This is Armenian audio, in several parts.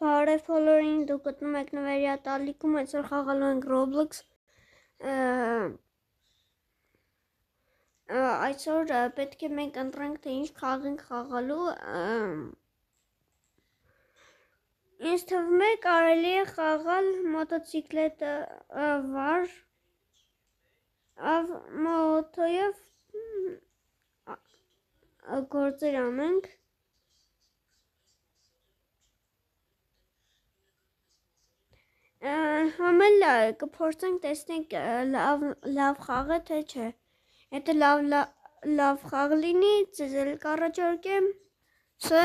Բարև բոլորին, դուք գտնում եք նվերի ատալիկում, այսօր խաղալու ենք Roblox։ Այսօր պետք է մենք ընտրենք, թե ինչ խաղ ենք խաղալու։ Ինձ թվում է կարելի է խաղալ մոտոցիկլետը վար, մոտոյով գործեր անենք։ Համել կփորձենք տեսնենք լավ խաղ է թե չէ։ Եթե լավ խաղ լինի, ձեզ էլ կառաջարկեմ, սա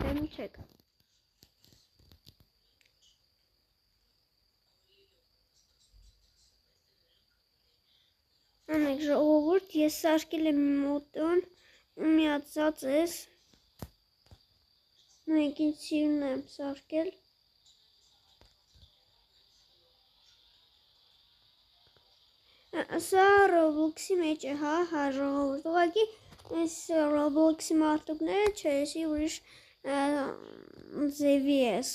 դեմ չեք։ Անեք ժողովուրդ, ես սարքել եմ մոտոն ու միացած ես։ Նույնքին սիրուն եմ սարքել։ Սա Roblox-ի մեջ է, հա, ժողովուրդ, ուղղակի այս Roblox-ի մարդուկները չեսի ուրիշ ձևի ես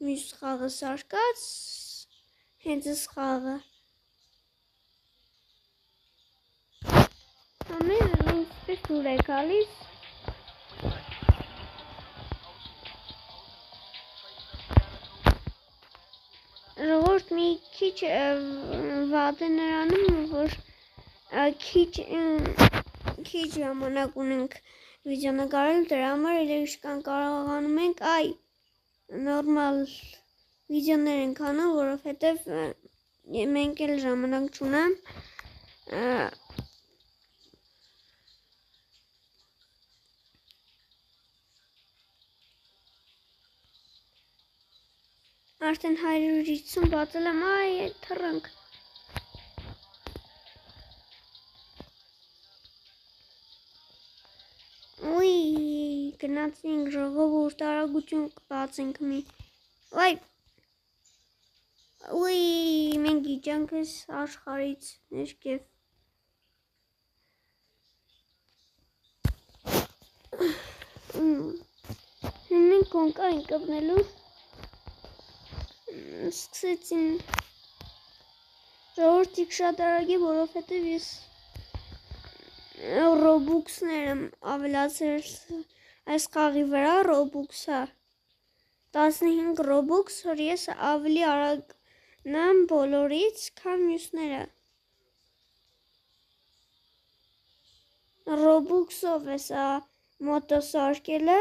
մյուս խաղը սարկած, հենց ես խաղը։ Ամեն ինձպես դուր է գալիս։ Ժողովուրդ մի քիչ վատ է նրանում, որ քիչ ժամանակ ունենք վիդեո նկարել, դրա համար երեշկան կարողանում ենք նորմալ վիդեոներ ենք անում, որովհետև մենք էլ ժամանակ չունեմ։ Արդեն 150 բացել եմ, թռանք։ Ուի, գնացինք ժողովուրդ, արագություն կբացենք մի։ Ուի, մենք իջանք ես աշխարից ներքև։ Մենք կոնկա ենք կպնելու։ Սկսեցին ժողովուրդիկ շատ արագ է, որովհետև ես Robux-ներ եմ ավելացրել այս խաղի վրա, Robux-ը 15 Robux, որ ես ավելի արագ եմ բոլորից, քան մյուսները։ Robux-ով է սա մոտոսարկելը,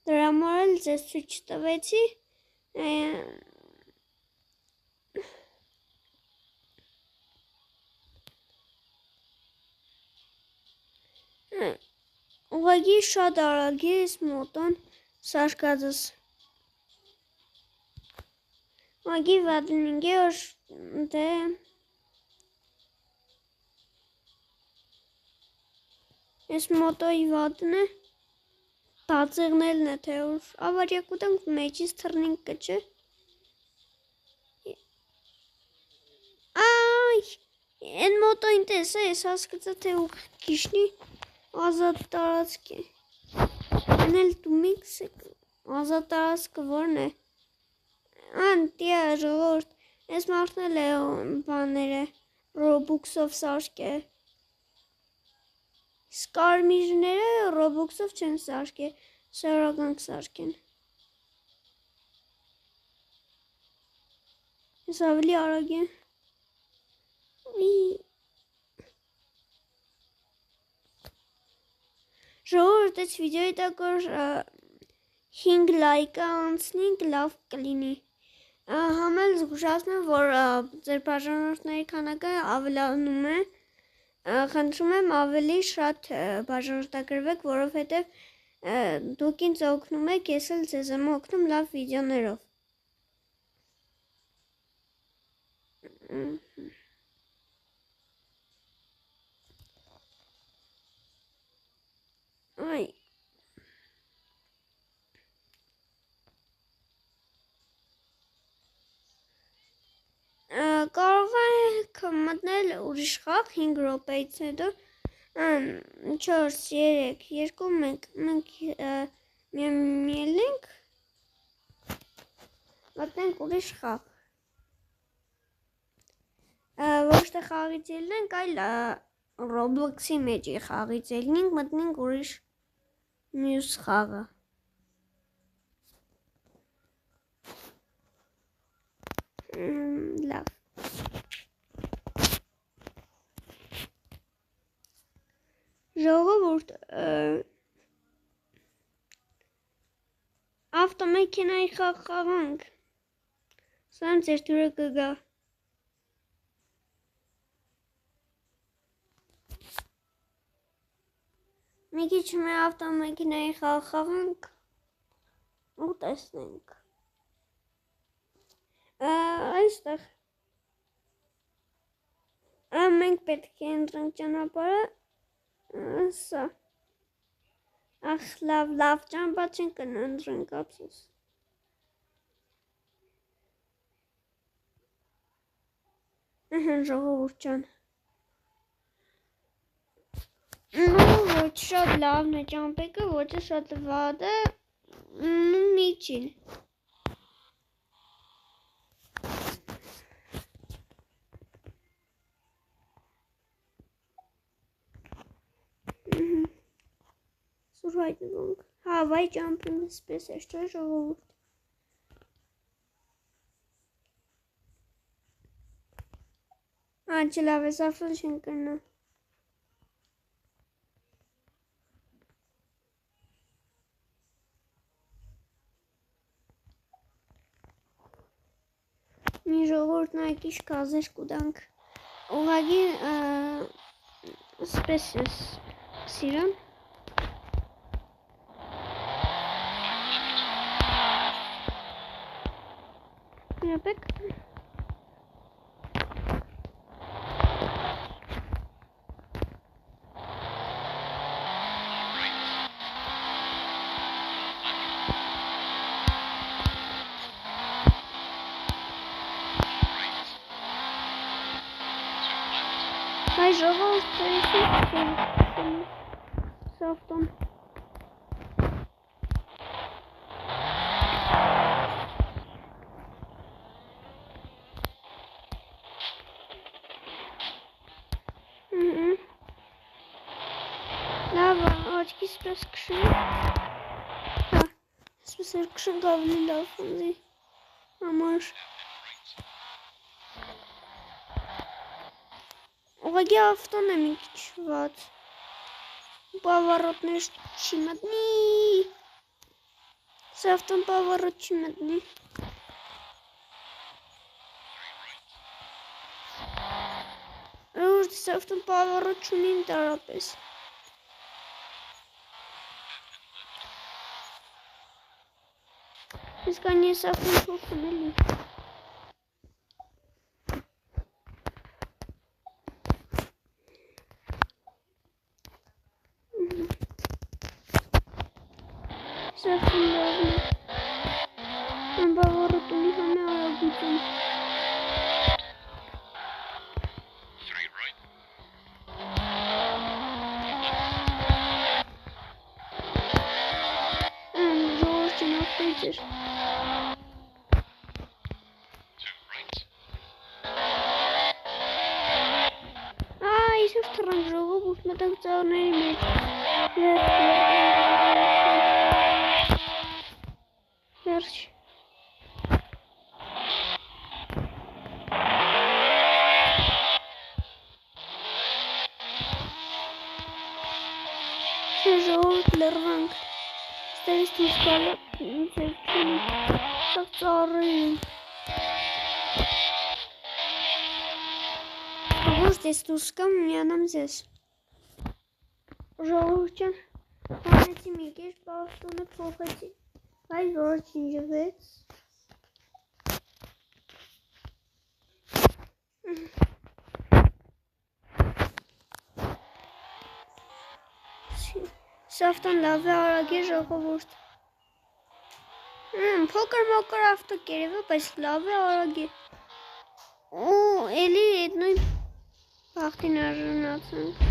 դրա համար էլ ձեզ ցույց տվեցի։ Ուղղակի շատ արագ է այս մոտոն սարկածս։ Ուղղակի վատնինգ է, որ դե այս մոտոյի վատն է, բացեղնելն է, թե որ ավարյա կուտանք մեջից թռնինք կչը։ Են մոտոյին տեսա, ես հասկացա, թե ուղղքիշնի ազատ տարածք է։ Են էլ դումիքս է, ազատ տարածքը որն է։ Տիա ժողորդ, ես մարդնել է բաները, Robux-ով սարք է։ Սկարմիժները Robux-ով չեն սարք է, սարական սարք են։ Ես ավելի արագ եմ։ Ժողովուրդ, այս վիդեոյի տակ որ 5 լայկը անցնենք լավ կլինի։ Համել զգուշացնեմ, որ ձեր բաժանորդների քանակը ավելանում է։ Խնդրում եմ ավելի շատ բաժանորդագրվեք, որովհետև դուք ինձ օգնում եք, ես էլ ձեզ եմ օգնում լավ վիդեոներով։ Կարող եք մտնել ուրիշ խաղ 5 րոպեից հետո 4, 3, 2, 1 մենք Միելենք մտնենք ուրիշ խաղ ոչ թե խաղից ելնենք, այլ Roblox-ի մեջի խաղից ելնենք, մտնենք ուրիշ մյուս խաղը լավ ժողովուրդ ավտոմեքենայի խաղ խաղանք սա ձեր դուրը կգա մի քիչ մեր ավտոմեքենայի խաղ խաղանք ու տեսնենք այստեղ մենք պետք է ընտրենք ճանապարհը սա ախ լավ ճանապարհ չենք ընտրենք ափսոս ժողովուրդ ջան ոչ շատ լավն է ճամպեքը, ոչ շատ վատ է, միջին։ Սուր հայտնվենք, հավայ ճամպին սպես է, չէ ժողովուրդ։ Չլավ է, սավսոն չեն կրնա։ Մի ժողորդ նայք իշ կազեր կուդանք, ուղագի սպես ես սիրան։ Իրապեք։ Հայ ժողովուրդ տեսեք սավտոն լավ աչքիս պես քշենք սպես էր քշենք ավելի լավ ինձի համար ուղղակի ավտոն է մի քիչ վատ պավառոտներ չի մտնի սա ավտոն պավառոտ չի մտնի Ուրդ սա ավտոն պավառոտ չունի ընդհանրապես իսկ այն ես ավտոն փոխում էլի Սավտուն լավն է, անբավառոտունի համ է արագություն ժողորդ չեն ավտոյից էր Այսով թռանք ժողովուրդ մտանք ծառների մեջ Վերջ Ժողովուրդ լրվանք Ստերից դուրս գալը ձեր չունի Սաղ ծառերին Ժողովուրդ ես դուրս կամ միանամ ձեզ Ժողովուրդ ջան հանեցի մի կեշ բավտոնը փոխեցի Այ որ չինջվեց Սավտան լավ է արագ է ժողովուրդ Փոքր մոքր ավտո կերևը, բայց լավ է արագ է Ու էլի էդ նույն բախտին արժանացանք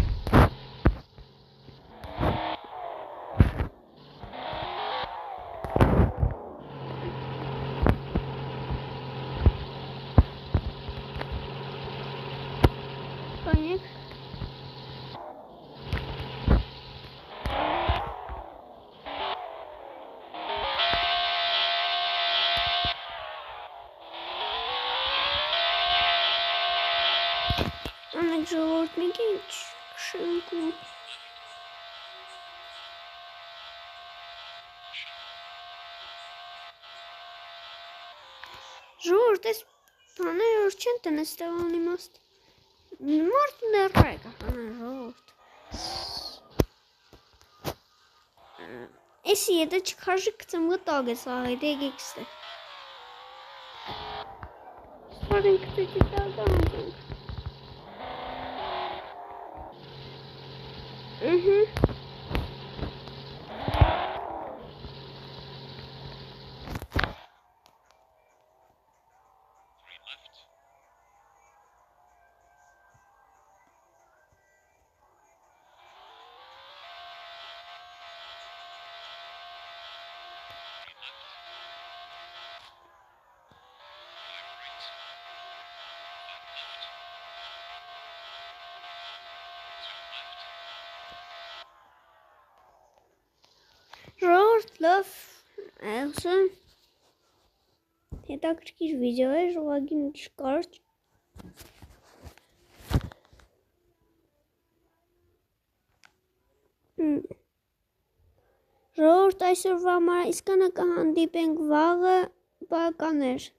Ժողովուրդ մենք ինչ քշանքում։ Ժողովուրդ այս բաները որ չեն տնես տվան իմաստ։ Մարդ ներրայք ախանան ժողովուրդ։ Էսի եթե չքաշի կծեմ գտագ է սաղի դեգեքստը։ Սպարին կտեքի տալդա հանցանք։ Ժողովուրդ լավ ասում հետաքրքիր վիդեո է ժողովրդին չկարճ ժողովուրդ այսօրվա համար իսկանը կհանդիպենք վաղը բականեր